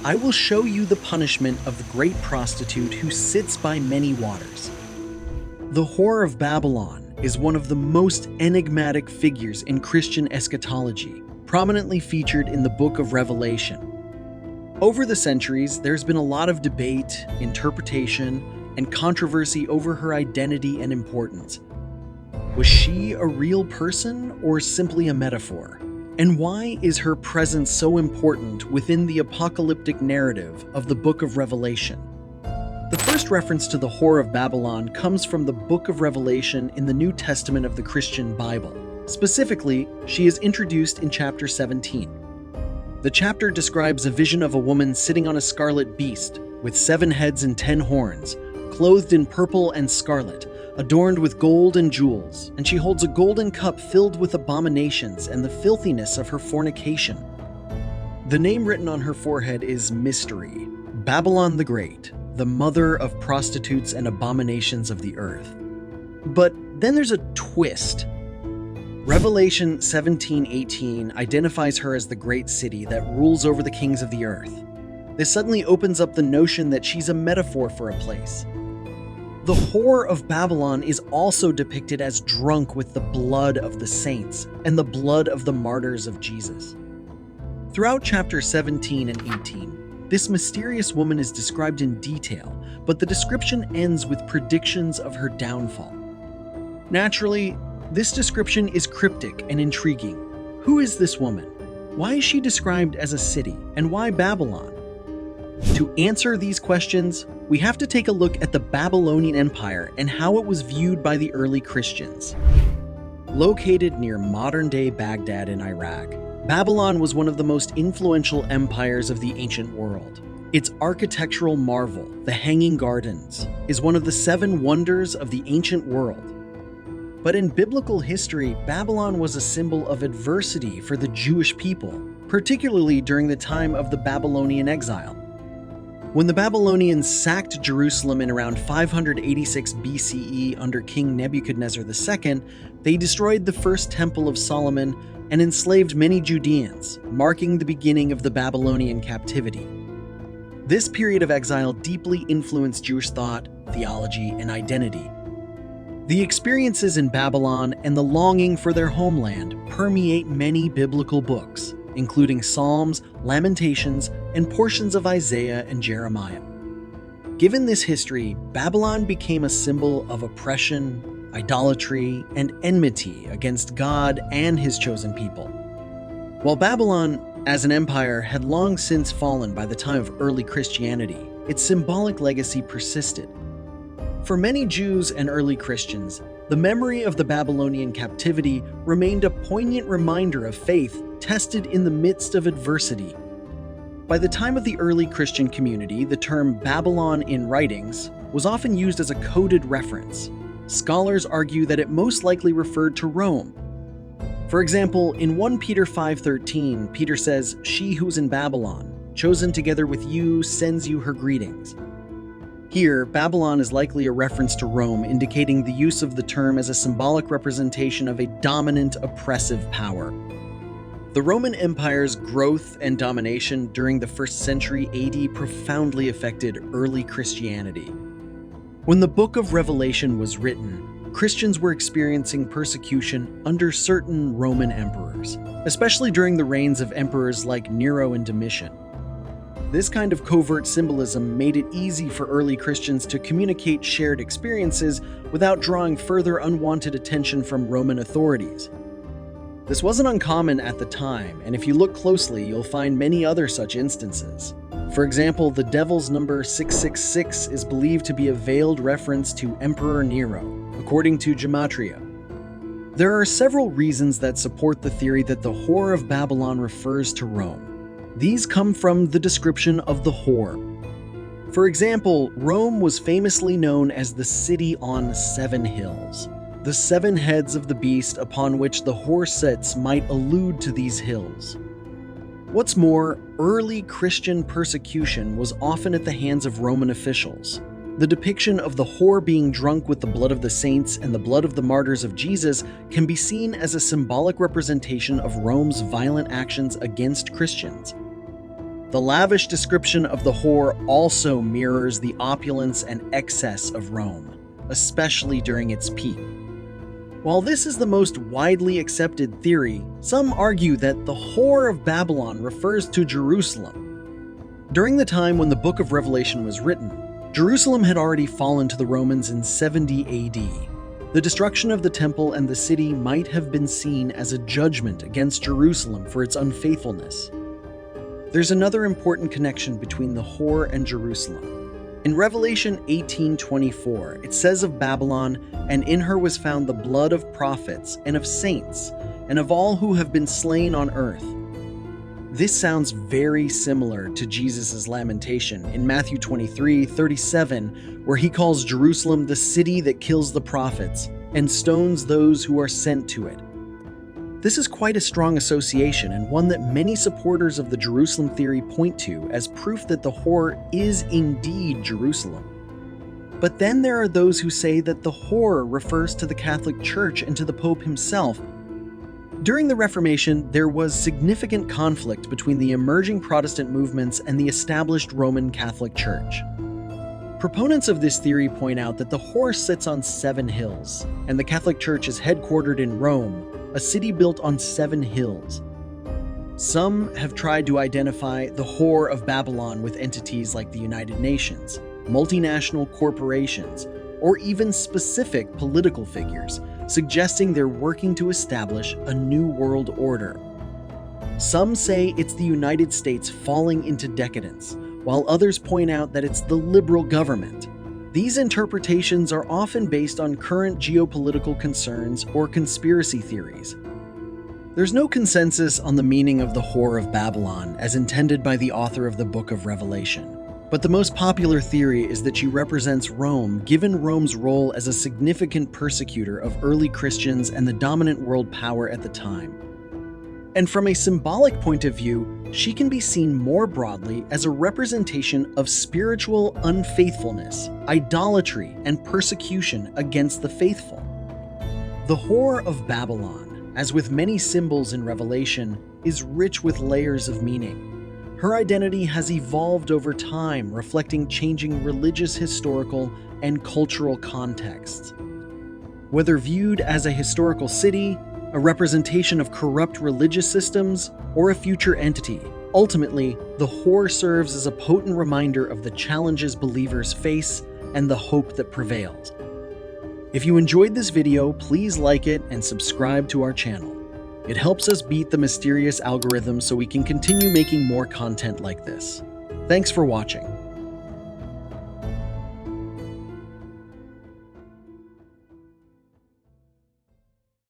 I will show you the punishment of the great prostitute who sits by many waters. The whore of Babylon is one of the most enigmatic figures in Christian eschatology, prominently featured in the book of Revelation. Over the centuries, there's been a lot of debate, interpretation, and controversy over her identity and importance. Was she a real person or simply a metaphor? And why is her presence so important within the apocalyptic narrative of the book of Revelation? The first reference to the whore of Babylon comes from the book of Revelation in the New Testament of the Christian Bible. Specifically, she is introduced in chapter 17. The chapter describes a vision of a woman sitting on a scarlet beast with 7 heads and 10 horns, clothed in purple and scarlet, adorned with gold and jewels, and she holds a golden cup filled with abominations and the filthiness of her fornication. The name written on her forehead is Mystery, Babylon the Great, the mother of prostitutes and abominations of the earth. But then there's a twist. Revelation 17:18 identifies her as the great city that rules over the kings of the earth. This suddenly opens up the notion that she's a metaphor for a place. The whore of Babylon is also depicted as drunk with the blood of the saints and the blood of the martyrs of Jesus. Throughout chapter 17 and 18, this mysterious woman is described in detail, but the description ends with predictions of her downfall. Naturally, this description is cryptic and intriguing. Who is this woman? Why is she described as a city, and why Babylon? To answer these questions, we have to take a look at the Babylonian Empire and how it was viewed by the early Christians. Located near modern-day Baghdad in Iraq, Babylon was one of the most influential empires of the ancient world. Its architectural marvel, the Hanging Gardens, is one of the 7 wonders of the ancient world. But in biblical history, Babylon was a symbol of adversity for the Jewish people, particularly during the time of the Babylonian exile. When the Babylonians sacked Jerusalem in around 586 BCE under King Nebuchadnezzar II, they destroyed the first temple of Solomon and enslaved many Judeans, marking the beginning of the Babylonian captivity. This period of exile deeply influenced Jewish thought, theology, and identity. The experiences in Babylon and the longing for their homeland permeate many biblical books, including Psalms, Lamentations, and portions of Isaiah and Jeremiah. Given this history, Babylon became a symbol of oppression, idolatry, and enmity against God and his chosen people. While Babylon, as an empire, had long since fallen by the time of early Christianity, its symbolic legacy persisted. For many Jews and early Christians, the memory of the Babylonian captivity remained a poignant reminder of faith tested in the midst of adversity. By the time of the early Christian community, the term Babylon in writings was often used as a coded reference. Scholars argue that it most likely referred to Rome. For example, in 1 Peter 5:13, Peter says, "She who's in Babylon, chosen together with you, sends you her greetings." Here, Babylon is likely a reference to Rome, indicating the use of the term as a symbolic representation of a dominant, oppressive power. The Roman Empire's growth and domination during the 1st century AD profoundly affected early Christianity. When the book of Revelation was written, Christians were experiencing persecution under certain Roman emperors, especially during the reigns of emperors like Nero and Domitian. This kind of covert symbolism made it easy for early Christians to communicate shared experiences without drawing further unwanted attention from Roman authorities. This wasn't uncommon at the time, and if you look closely, you'll find many other such instances. For example, the devil's number 666 is believed to be a veiled reference to Emperor Nero, according to Gematria. There are several reasons that support the theory that the whore of Babylon refers to Rome. These come from the description of the whore. For example, Rome was famously known as the city on 7 hills. The 7 heads of the beast upon which the whore sits might allude to these hills. What's more, early Christian persecution was often at the hands of Roman officials. The depiction of the whore being drunk with the blood of the saints and the blood of the martyrs of Jesus can be seen as a symbolic representation of Rome's violent actions against Christians. The lavish description of the whore also mirrors the opulence and excess of Rome, especially during its peak. While this is the most widely accepted theory, some argue that the whore of Babylon refers to Jerusalem. During the time when the Book of Revelation was written, Jerusalem had already fallen to the Romans in 70 AD. The destruction of the temple and the city might have been seen as a judgment against Jerusalem for its unfaithfulness. There's another important connection between the whore and Jerusalem. In Revelation 18:24, it says of Babylon, "And in her was found the blood of prophets and of saints, and of all who have been slain on earth." This sounds very similar to Jesus' lamentation in Matthew 23:37, where he calls Jerusalem the city that kills the prophets and stones those who are sent to it. This is quite a strong association, and one that many supporters of the Jerusalem theory point to as proof that the whore is indeed Jerusalem. But then there are those who say that the whore refers to the Catholic Church and to the Pope himself. During the Reformation, there was significant conflict between the emerging Protestant movements and the established Roman Catholic Church. Proponents of this theory point out that the whore sits on 7 hills, and the Catholic Church is headquartered in Rome, a city built on 7 hills. Some have tried to identify the whore of Babylon with entities like the United Nations, multinational corporations, or even specific political figures, suggesting they're working to establish a new world order. Some say it's the United States falling into decadence, while others point out that it's the liberal government. These interpretations are often based on current geopolitical concerns or conspiracy theories. There's no consensus on the meaning of the whore of Babylon as intended by the author of the Book of Revelation, but the most popular theory is that she represents Rome, given Rome's role as a significant persecutor of early Christians and the dominant world power at the time. And from a symbolic point of view, she can be seen more broadly as a representation of spiritual unfaithfulness, idolatry, and persecution against the faithful. The whore of Babylon, as with many symbols in Revelation, is rich with layers of meaning. Her identity has evolved over time, reflecting changing religious, historical, and cultural contexts. Whether viewed as a historical city, a representation of corrupt religious systems, or a future entity, ultimately, the whore serves as a potent reminder of the challenges believers face and the hope that prevails. If you enjoyed this video, please like it and subscribe to our channel. It helps us beat the mysterious algorithm so we can continue making more content like this. Thanks for watching.